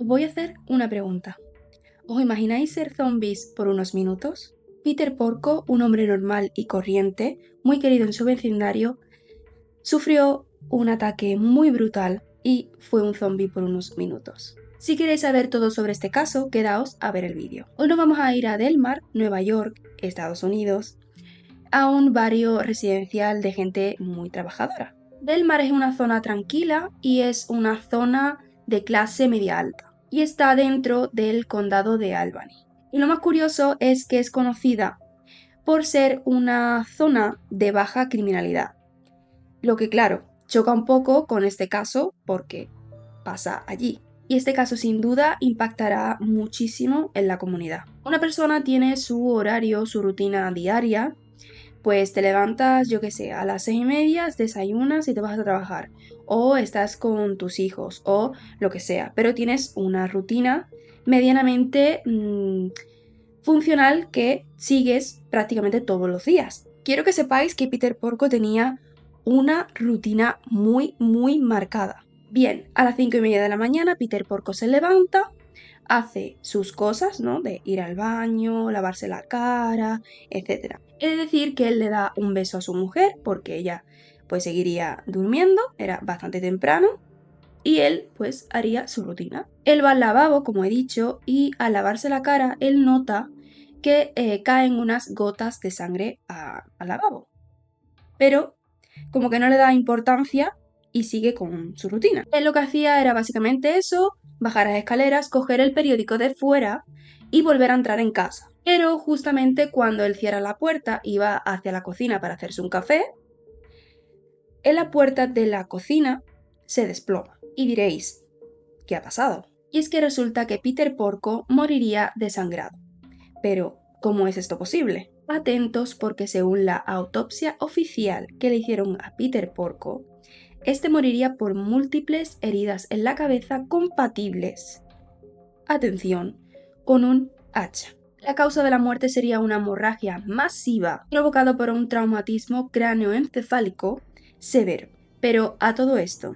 voy a hacer una pregunta. ¿Os imagináis ser zombies por unos minutos? Peter Porco, un hombre normal y corriente, muy querido en su vecindario, sufrió un ataque muy brutal y fue un zombie por unos minutos. Si queréis saber todo sobre este caso, quedaos a ver el vídeo. Hoy nos vamos a ir a Delmar, Nueva York, Estados Unidos, a un barrio residencial de gente muy trabajadora. Delmar es una zona tranquila y es una zona de clase media alta y está dentro del condado de Albany. Y lo más curioso es que es conocida por ser una zona de baja criminalidad. Lo que claro, choca un poco con este caso porque pasa allí. Y este caso sin duda impactará muchísimo en la comunidad. Una persona tiene su horario, su rutina diaria, pues te levantas, yo qué sé, a las 6:30, desayunas y te vas a trabajar. O estás con tus hijos o lo que sea. Pero tienes una rutina medianamente funcional que sigues prácticamente todos los días. Quiero que sepáis que Peter Porco tenía una rutina muy marcada. Bien, a las 5:30 de la mañana Peter Porco se levanta, hace sus cosas, ¿no? De ir al baño, lavarse la cara, etc. Es decir, que él le da un beso a su mujer porque ella pues seguiría durmiendo, era bastante temprano, y él pues haría su rutina. Él va al lavabo, como he dicho, y al lavarse la cara él nota que caen unas gotas de sangre al lavabo. Pero como que no le da importancia y sigue con su rutina. Él lo que hacía era básicamente eso, bajar las escaleras, coger el periódico de fuera y volver a entrar en casa. Pero justamente cuando él cierra la puerta y va hacia la cocina para hacerse un café, en la puerta de la cocina se desploma. Y diréis, ¿qué ha pasado? Y es que resulta que Peter Porco moriría desangrado. Pero, ¿cómo es esto posible? Atentos porque según la autopsia oficial que le hicieron a Peter Porco, este moriría por múltiples heridas en la cabeza compatibles, atención, con un hacha. La causa de la muerte sería una hemorragia masiva provocada por un traumatismo cráneoencefálico severo. Pero a todo esto,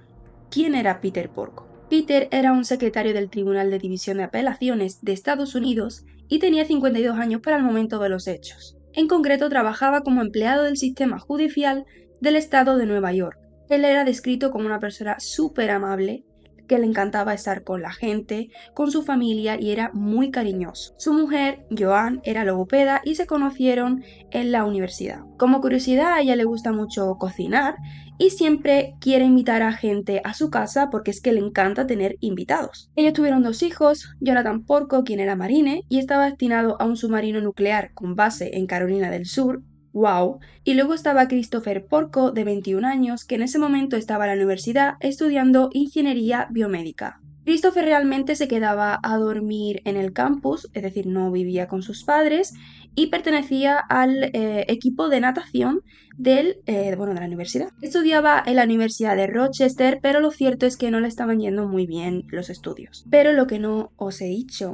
¿quién era Peter Porco? Peter era un secretario del Tribunal de División de Apelaciones de Estados Unidos y tenía 52 años para el momento de los hechos. En concreto, trabajaba como empleado del sistema judicial del estado de Nueva York. Él era descrito como una persona súper amable, que le encantaba estar con la gente, con su familia y era muy cariñoso. Su mujer, Joan, era logopeda y se conocieron en la universidad. Como curiosidad, a ella le gusta mucho cocinar y siempre quiere invitar a gente a su casa porque es que le encanta tener invitados. Ellos tuvieron 2 hijos, Jonathan Porco, quien era marine y estaba destinado a un submarino nuclear con base en Carolina del Sur. ¡Wow! Y luego estaba Christopher Porco, de 21 años, que en ese momento estaba en la universidad estudiando ingeniería biomédica. Christopher realmente se quedaba a dormir en el campus, es decir, no vivía con sus padres, y pertenecía al equipo de natación de la universidad. Estudiaba en la Universidad de Rochester, pero lo cierto es que no le estaban yendo muy bien los estudios. Pero lo que no os he dicho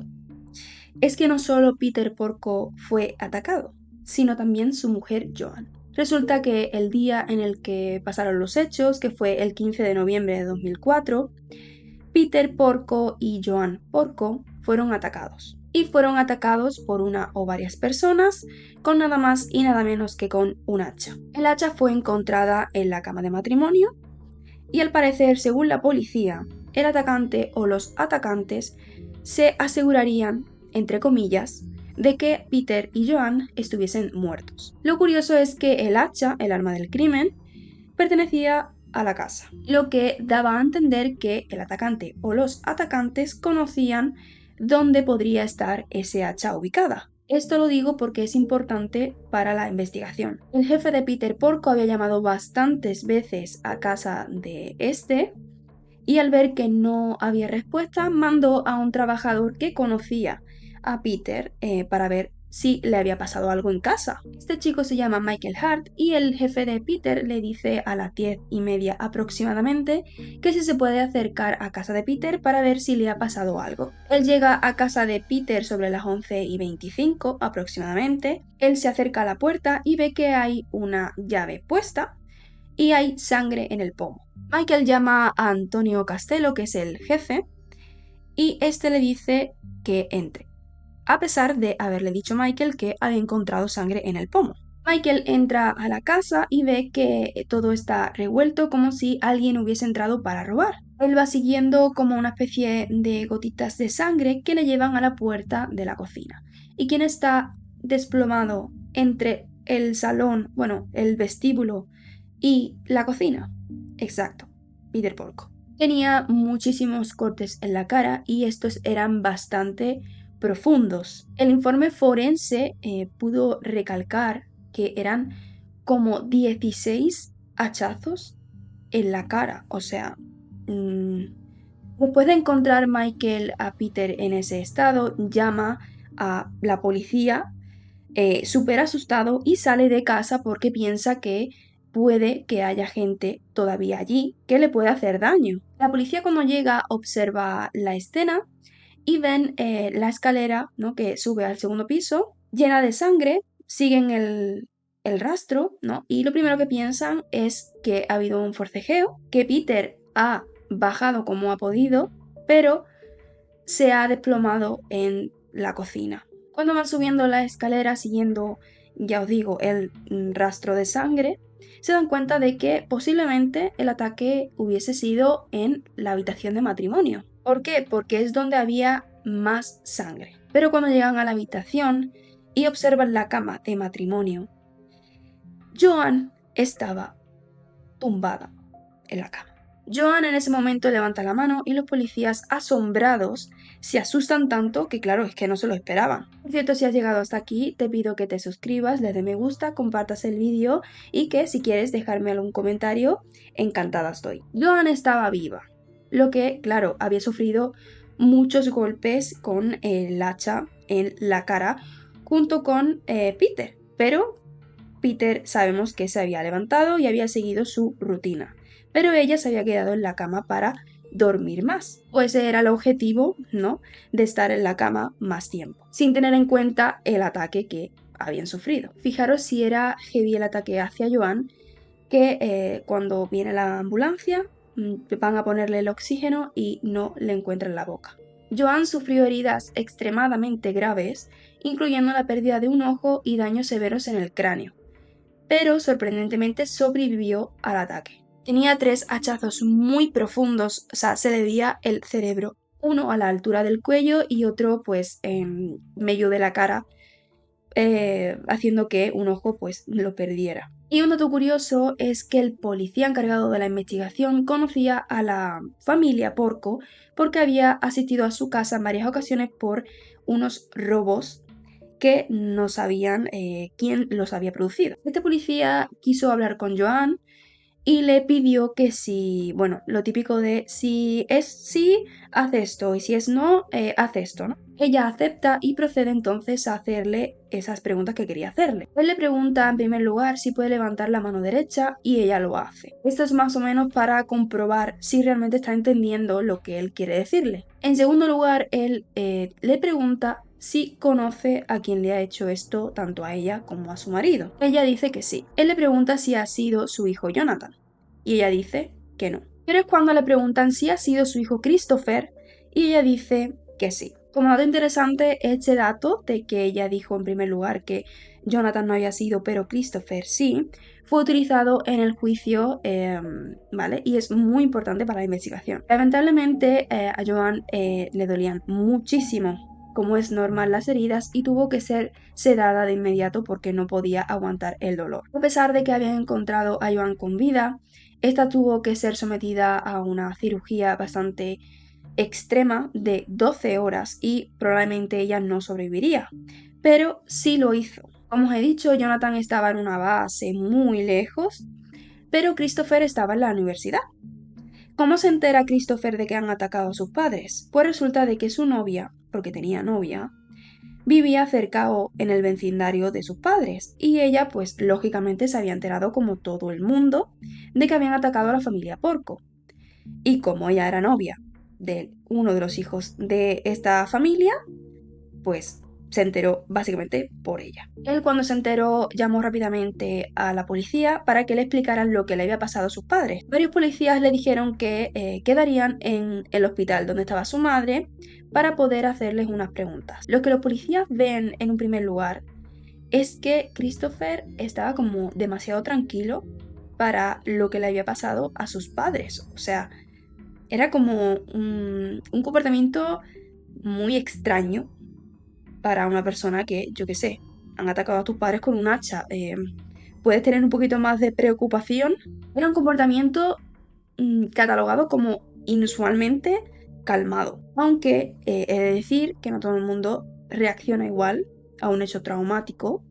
es que no solo Peter Porco fue atacado, sino también su mujer Joan. Resulta que el día en el que pasaron los hechos, que fue el 15 de noviembre de 2004, Peter Porco y Joan Porco fueron atacados. Y fueron atacados por una o varias personas con nada más y nada menos que con un hacha. El hacha fue encontrada en la cama de matrimonio y al parecer, según la policía, el atacante o los atacantes se asegurarían, entre comillas, de que Peter y Joan estuviesen muertos. Lo curioso es que el hacha, el arma del crimen, pertenecía a la casa, lo que daba a entender que el atacante o los atacantes conocían dónde podría estar ese hacha ubicada. Esto lo digo porque es importante para la investigación. El jefe de Peter Porco había llamado bastantes veces a casa de este y al ver que no había respuesta mandó a un trabajador que conocía a Peter para ver si le había pasado algo en casa. Este chico se llama Michael Hart y el jefe de Peter le dice a las 10:30 aproximadamente que si se puede acercar a casa de Peter para ver si le ha pasado algo. Él llega a casa de Peter sobre las 11:25 aproximadamente. Él se acerca a la puerta y ve que hay una llave puesta y hay sangre en el pomo. Michael llama a Antonio Castello, que es el jefe, y este le dice que entre, a pesar de haberle dicho a Michael que había encontrado sangre en el pomo. Michael entra a la casa y ve que todo está revuelto como si alguien hubiese entrado para robar. Él va siguiendo como una especie de gotitas de sangre que le llevan a la puerta de la cocina. ¿Y quién está desplomado entre el salón, bueno, el vestíbulo y la cocina? Exacto, Peter Porco. Tenía muchísimos cortes en la cara y estos eran bastante profundos. El informe forense pudo recalcar que eran como 16 hachazos en la cara. O sea, después de encontrar Michael a Peter en ese estado, llama a la policía súper asustado y sale de casa porque piensa que puede que haya gente todavía allí que le puede hacer daño. La policía cuando llega observa la escena y ven la escalera, ¿no?, que sube al segundo piso, llena de sangre, siguen el rastro, ¿no? Y lo primero que piensan es que ha habido un forcejeo, que Peter ha bajado como ha podido, pero se ha desplomado en la cocina. Cuando van subiendo la escalera siguiendo, ya os digo, el rastro de sangre, se dan cuenta de que posiblemente el ataque hubiese sido en la habitación de matrimonio. ¿Por qué? Porque es donde había más sangre. Pero cuando llegan a la habitación y observan la cama de matrimonio, Joan estaba tumbada en la cama. Joan en ese momento levanta la mano y los policías, asombrados, se asustan tanto que claro, es que no se lo esperaban. Por cierto, si has llegado hasta aquí, te pido que te suscribas, le des me gusta, compartas el vídeo y que si quieres dejarme algún comentario, encantada estoy. Joan estaba viva, lo que, claro, había sufrido muchos golpes con el hacha en la cara junto con Peter, pero Peter sabemos que se había levantado y había seguido su rutina, pero ella se había quedado en la cama para dormir más. O ese era el objetivo, ¿no?, de estar en la cama más tiempo, sin tener en cuenta el ataque que habían sufrido. Fijaros si era heavy el ataque hacia Joan, que cuando viene la ambulancia van a ponerle el oxígeno y no le encuentran la boca. Joan sufrió heridas extremadamente graves, incluyendo la pérdida de un ojo y daños severos en el cráneo, pero sorprendentemente sobrevivió al ataque. Tenía 3 hachazos muy profundos, o sea, se le veía el cerebro, uno a la altura del cuello y otro pues en medio de la cara, haciendo que un ojo pues lo perdiera. Y un dato curioso es que el policía encargado de la investigación conocía a la familia Porco porque había asistido a su casa en varias ocasiones por unos robos que no sabían quién los había producido. Este policía quiso hablar con Joan y le pidió que si, bueno, lo típico de si es sí, haz esto y si es no, haz esto, ¿no? Ella acepta y procede entonces a hacerle esas preguntas que quería hacerle. Él le pregunta en primer lugar si puede levantar la mano derecha y ella lo hace. Esto es más o menos para comprobar si realmente está entendiendo lo que él quiere decirle. En segundo lugar, él le pregunta si conoce a quien le ha hecho esto tanto a ella como a su marido. Ella dice que sí. Él le pregunta si ha sido su hijo Jonathan y ella dice que no. Pero es cuando le preguntan si ha sido su hijo Christopher y ella dice que sí. Como dato interesante, este dato de que ella dijo en primer lugar que Jonathan no había sido, pero Christopher sí, fue utilizado en el juicio, ¿vale? Y es muy importante para la investigación. Lamentablemente a Joan le dolían muchísimo, como es normal, las heridas y tuvo que ser sedada de inmediato porque no podía aguantar el dolor. A pesar de que habían encontrado a Joan con vida, esta tuvo que ser sometida a una cirugía bastante extrema de 12 horas y probablemente ella no sobreviviría, pero sí lo hizo. Como os he dicho, Jonathan estaba en una base muy lejos, pero Christopher estaba en la universidad. ¿Cómo se entera Christopher de que han atacado a sus padres? Pues resulta de que su novia, porque tenía novia, vivía cerca o en el vecindario de sus padres y ella pues lógicamente se había enterado como todo el mundo de que habían atacado a la familia Porco. Y como ella era novia de uno de los hijos de esta familia, pues se enteró básicamente por ella. Él, cuando se enteró, llamó rápidamente a la policía para que le explicaran lo que le había pasado a sus padres. Varios policías le dijeron que quedarían en el hospital donde estaba su madre para poder hacerles unas preguntas. Lo que los policías ven en un primer lugar es que Christopher estaba como demasiado tranquilo para lo que le había pasado a sus padres. O sea, era como un comportamiento muy extraño para una persona que, yo qué sé, han atacado a tus padres con un hacha. Puedes tener un poquito más de preocupación. Era un comportamiento catalogado como inusualmente calmado. Aunque he de decir que no todo el mundo reacciona igual a un hecho traumático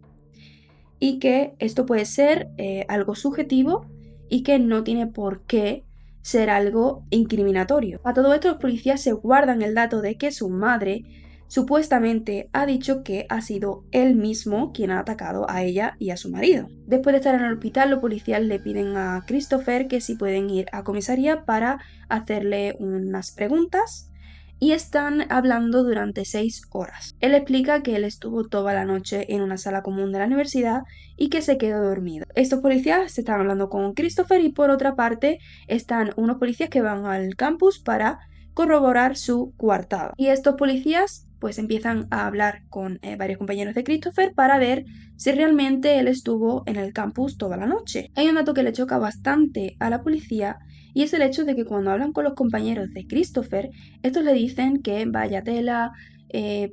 y que esto puede ser algo subjetivo y que no tiene por qué ser algo incriminatorio. A todo esto, los policías se guardan el dato de que su madre supuestamente ha dicho que ha sido él mismo quien ha atacado a ella y a su marido. Después de estar en el hospital, los policías le piden a Christopher que si pueden ir a comisaría para hacerle unas preguntas y están hablando durante 6 horas. Él explica que él estuvo toda la noche en una sala común de la universidad y que se quedó dormido. Estos policías se están hablando con Christopher y por otra parte están unos policías que van al campus para corroborar su coartada. Y estos policías pues empiezan a hablar con varios compañeros de Christopher para ver si realmente él estuvo en el campus toda la noche. Hay un dato que le choca bastante a la policía y es el hecho de que cuando hablan con los compañeros de Christopher, estos le dicen que vaya tela,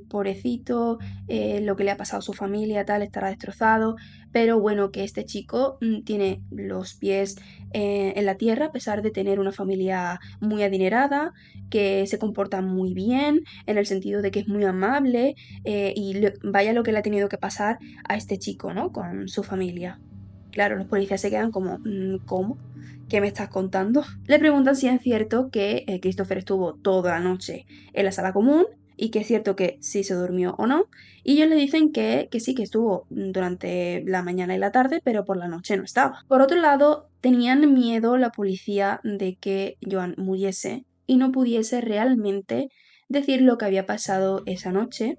pobrecito, lo que le ha pasado a su familia, tal, estará destrozado, pero bueno, que este chico tiene los pies en la tierra a pesar de tener una familia muy adinerada, que se comporta muy bien, en el sentido de que es muy amable, vaya lo que le ha tenido que pasar a este chico, ¿no? Con su familia. Claro, los policías se quedan como, ¿cómo? ¿Qué me estás contando? Le preguntan si es cierto que Christopher estuvo toda la noche en la sala común y que es cierto que sí se durmió o no. Y ellos le dicen que sí, que estuvo durante la mañana y la tarde, pero por la noche no estaba. Por otro lado, tenían miedo la policía de que Joan muriese y no pudiese realmente decir lo que había pasado esa noche.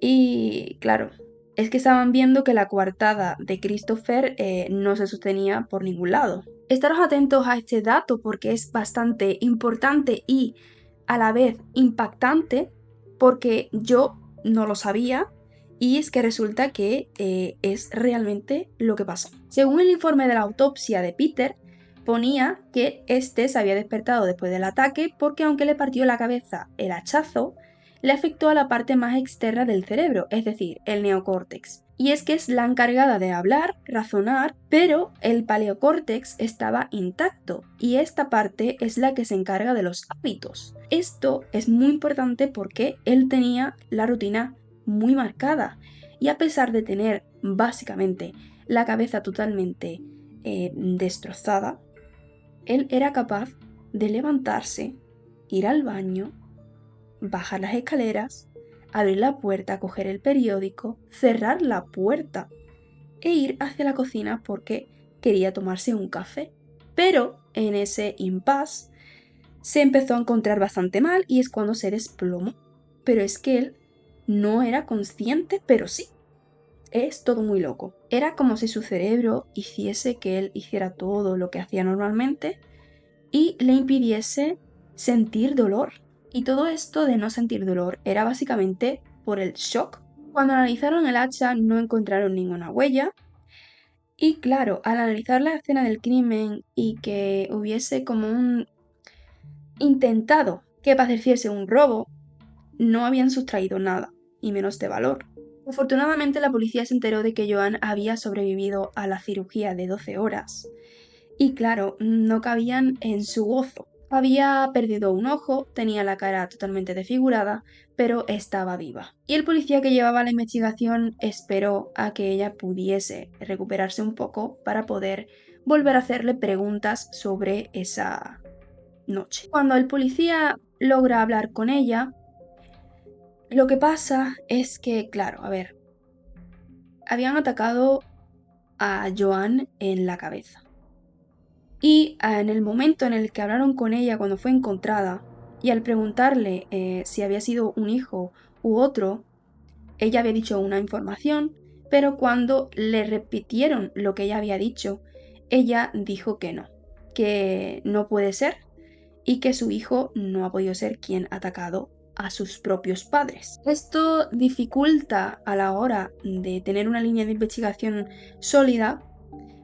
Y claro, es que estaban viendo que la coartada de Christopher no se sostenía por ningún lado. Estaros atentos a este dato porque es bastante importante y a la vez impactante porque yo no lo sabía y es que resulta que es realmente lo que pasó. Según el informe de la autopsia de Peter, ponía que este se había despertado después del ataque porque aunque le partió la cabeza el hachazo, le afectó a la parte más externa del cerebro, es decir, el neocórtex. Y es que es la encargada de hablar, razonar, pero el paleocórtex estaba intacto y esta parte es la que se encarga de los hábitos. Esto es muy importante porque él tenía la rutina muy marcada y a pesar de tener básicamente la cabeza totalmente destrozada, él era capaz de levantarse, ir al baño, bajar las escaleras, abrir la puerta, coger el periódico, cerrar la puerta e ir hacia la cocina porque quería tomarse un café. Pero en ese impasse se empezó a encontrar bastante mal y es cuando se desplomó. Pero es que él no era consciente, pero sí. Es todo muy loco. Era como si su cerebro hiciese que él hiciera todo lo que hacía normalmente y le impidiese sentir dolor. Y todo esto de no sentir dolor era básicamente por el shock. Cuando analizaron el hacha no encontraron ninguna huella. Y claro, al analizar la escena del crimen y que hubiese como un intentado que pareciese un robo, no habían sustraído nada, y menos de valor. Afortunadamente la policía se enteró de que Joan había sobrevivido a la cirugía de 12 horas. Y claro, no cabían en su gozo. Había perdido un ojo, tenía la cara totalmente desfigurada, pero estaba viva. Y el policía que llevaba la investigación esperó a que ella pudiese recuperarse un poco para poder volver a hacerle preguntas sobre esa noche. Cuando el policía logra hablar con ella, lo que pasa es que, claro, a ver, habían atacado a Joan en la cabeza. Y en el momento en el que hablaron con ella cuando fue encontrada, y al preguntarle si había sido un hijo u otro, ella había dicho una información, pero cuando le repitieron lo que ella había dicho, ella dijo que no puede ser y que su hijo no ha podido ser quien ha atacado a sus propios padres. Esto dificulta a la hora de tener una línea de investigación sólida,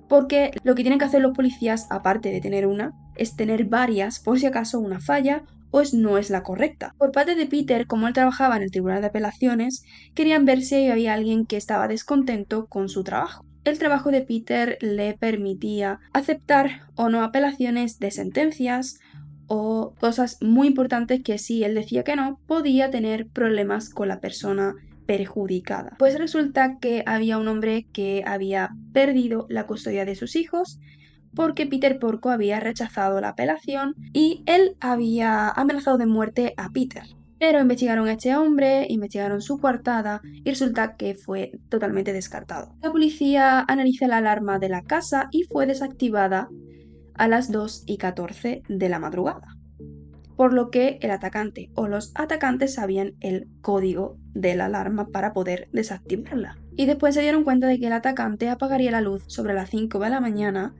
porque lo que tienen que hacer los policías, aparte de tener una, es tener varias por si acaso una falla pues no es la correcta. Por parte de Peter, como él trabajaba en el Tribunal de Apelaciones, querían ver si había alguien que estaba descontento con su trabajo. El trabajo de Peter le permitía aceptar o no apelaciones de sentencias o cosas muy importantes que si él decía que no, podía tener problemas con la persona perjudicada. Pues resulta que había un hombre que había perdido la custodia de sus hijos porque Peter Porco había rechazado la apelación y él había amenazado de muerte a Peter. Pero investigaron a este hombre, investigaron su coartada y resulta que fue totalmente descartado. La policía analiza la alarma de la casa y fue desactivada a las 2:14 de la madrugada, por lo que el atacante o los atacantes sabían el código de la alarma para poder desactivarla. Y después se dieron cuenta de que el atacante apagaría la luz sobre las 5 de la mañana.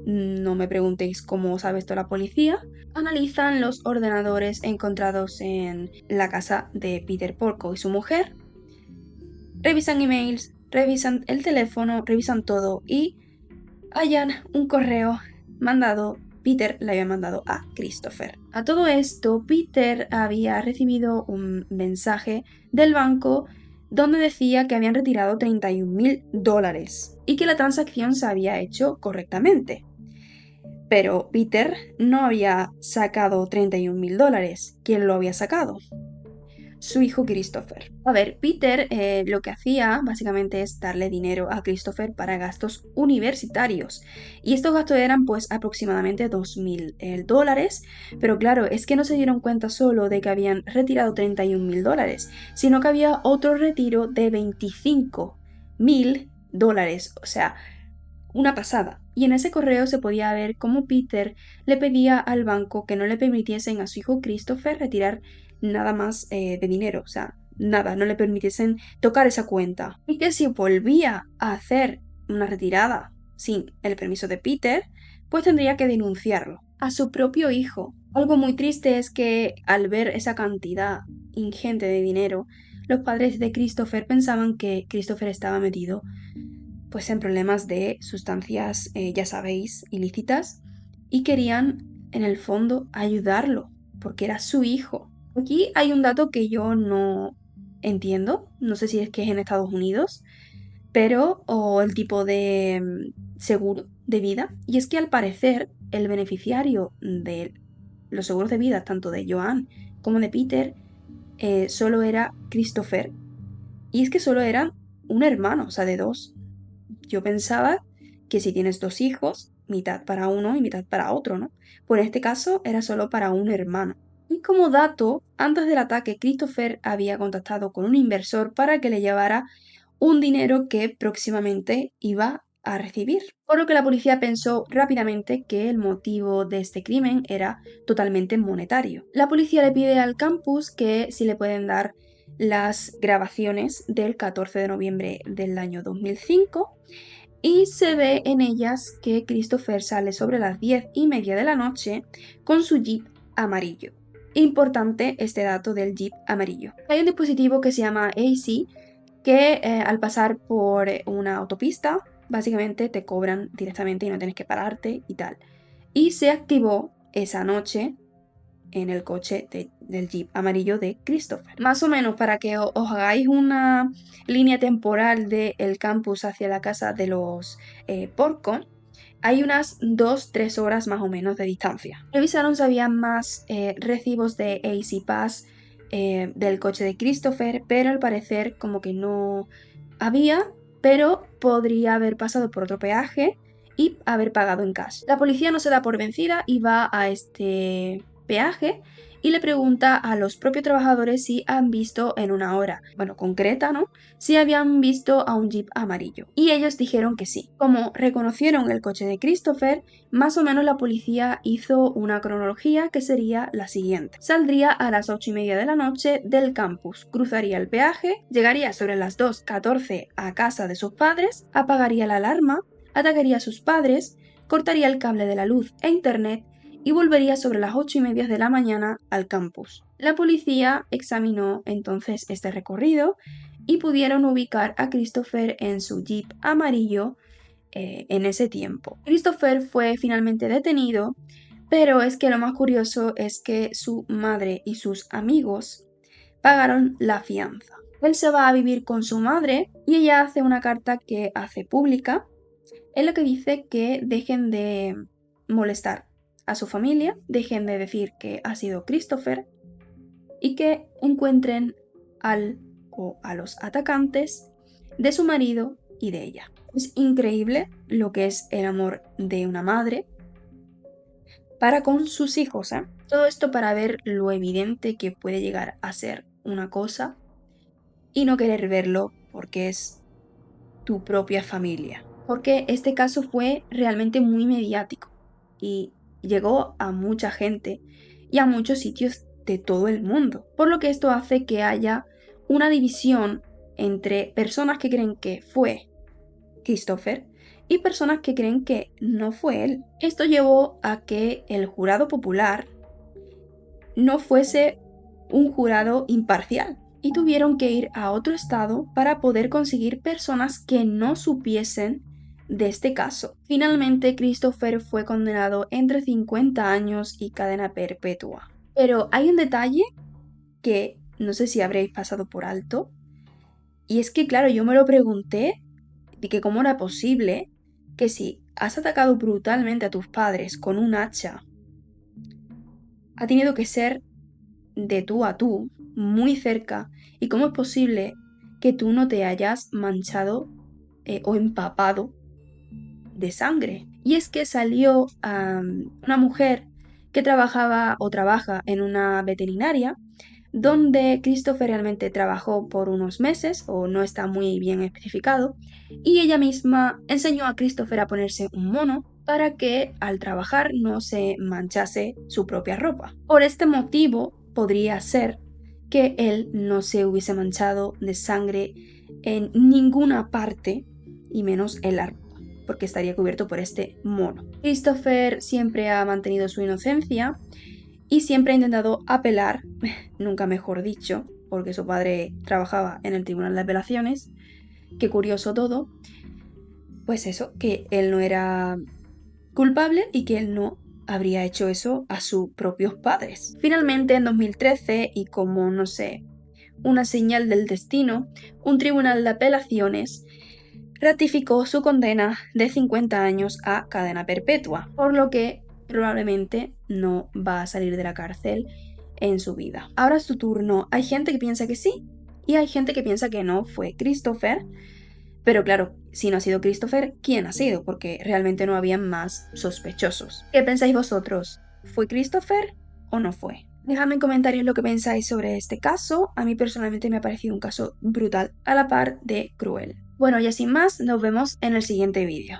No me preguntéis cómo sabe esto la policía. Analizan los ordenadores encontrados en la casa de Peter Porco y su mujer. Revisan emails, revisan el teléfono, revisan todo y hallan un correo mandado. Peter le había mandado a Christopher. A todo esto, Peter había recibido un mensaje del banco donde decía que habían retirado $31.000 y que la transacción se había hecho correctamente. Pero Peter no había sacado $31.000. ¿Quién lo había sacado? Su hijo Christopher. A ver, Peter lo que hacía básicamente es darle dinero a Christopher para gastos universitarios. Y estos gastos eran pues aproximadamente $2.000. Pero claro, es que no se dieron cuenta solo de que habían retirado $31.000, sino que había otro retiro de $25.000. O sea, una pasada. Y en ese correo se podía ver cómo Peter le pedía al banco que no le permitiesen a su hijo Christopher retirar nada más de dinero, o sea, nada, no le permitiesen tocar esa cuenta. Y que si volvía a hacer una retirada sin el permiso de Peter, pues tendría que denunciarlo a su propio hijo. Algo muy triste es que al ver esa cantidad ingente de dinero, los padres de Christopher pensaban que Christopher estaba metido pues en problemas de sustancias, ya sabéis, ilícitas, y querían en el fondo ayudarlo, porque era su hijo. Aquí hay un dato que yo no entiendo, no sé si es que es en Estados Unidos, pero o el tipo de seguro de vida, y es que al parecer el beneficiario de los seguros de vida, tanto de Joan como de Peter, solo era Christopher, y es que solo eran un hermano, o sea, de dos. Yo pensaba que si tienes dos hijos, mitad para uno y mitad para otro, ¿no? Pues en este caso era solo para un hermano. Y como dato, antes del ataque, Christopher había contactado con un inversor para que le llevara un dinero que próximamente iba a recibir. Por lo que la policía pensó rápidamente que el motivo de este crimen era totalmente monetario. La policía le pide al campus que si le pueden dar las grabaciones del 14 de noviembre del año 2005 y se ve en ellas que Christopher sale sobre las 10:30 de la noche con su Jeep amarillo. Importante este dato del Jeep amarillo. Hay un dispositivo que se llama AC que al pasar por una autopista básicamente te cobran directamente y no tienes que pararte y tal. Y se activó esa noche en el coche del Jeep amarillo de Christopher. Más o menos para que os hagáis una línea temporal del campus hacia la casa de los Porco, hay unas 2-3 horas más o menos de distancia. Revisaron si había más recibos de AC Pass del coche de Christopher, pero al parecer como que no había, pero podría haber pasado por otro peaje y haber pagado en cash. La policía no se da por vencida y va a este peaje y le pregunta a los propios trabajadores si han visto en una hora, bueno, concreta, ¿no? Si habían visto a un jeep amarillo. Y ellos dijeron que sí. Como reconocieron el coche de Christopher, más o menos la policía hizo una cronología que sería la siguiente. Saldría a las 8:30 de la noche del campus, cruzaría el peaje, llegaría sobre las 2:14 a casa de sus padres, apagaría la alarma, atacaría a sus padres, cortaría el cable de la luz e internet y volvería sobre las 8:30 de la mañana al campus. La policía examinó entonces este recorrido y pudieron ubicar a Christopher en su jeep amarillo en ese tiempo. Christopher fue finalmente detenido, pero es que lo más curioso es que su madre y sus amigos pagaron la fianza. Él se va a vivir con su madre y ella hace una carta que hace pública en la que dice que dejen de molestar a su familia, dejen de decir que ha sido Christopher y que encuentren al o a los atacantes de su marido y de ella. Es increíble lo que es el amor de una madre para con sus hijos, ¿eh? Todo esto para ver lo evidente que puede llegar a ser una cosa y no querer verlo porque es tu propia familia. Porque este caso fue realmente muy mediático y llegó a mucha gente y a muchos sitios de todo el mundo. Por lo que esto hace que haya una división entre personas que creen que fue Christopher y personas que creen que no fue él. Esto llevó a que el jurado popular no fuese un jurado imparcial y tuvieron que ir a otro estado para poder conseguir personas que no supiesen de este caso. Finalmente, Christopher fue condenado entre 50 años y cadena perpetua. Pero hay un detalle que no sé si habréis pasado por alto, y es que, claro, yo me lo pregunté de que cómo era posible que si has atacado brutalmente a tus padres con un hacha, ha tenido que ser de tú a tú, muy cerca, y cómo es posible que tú no te hayas manchado o empapado de sangre. Y es que salió una mujer que trabajaba o trabaja en una veterinaria donde Christopher realmente trabajó por unos meses, o no está muy bien especificado, y ella misma enseñó a Christopher a ponerse un mono para que al trabajar no se manchase su propia ropa. Por este motivo podría ser que él no se hubiese manchado de sangre en ninguna parte, y menos en la ropa, porque estaría cubierto por este mono. Christopher siempre ha mantenido su inocencia y siempre ha intentado apelar, nunca mejor dicho, porque su padre trabajaba en el Tribunal de Apelaciones. Qué curioso todo. Pues eso, que él no era culpable y que él no habría hecho eso a sus propios padres. Finalmente, en 2013, y como, no sé, una señal del destino, un tribunal de apelaciones ratificó su condena de 50 años a cadena perpetua, por lo que probablemente no va a salir de la cárcel en su vida. Ahora es tu turno. Hay gente que piensa que sí y hay gente que piensa que no fue Christopher. Pero claro, si no ha sido Christopher, ¿quién ha sido? Porque realmente no había más sospechosos. ¿Qué pensáis vosotros? ¿Fue Christopher o no fue? Dejadme en comentarios lo que pensáis sobre este caso. A mí personalmente me ha parecido un caso brutal, a la par de cruel. Bueno, ya sin más, nos vemos en el siguiente vídeo.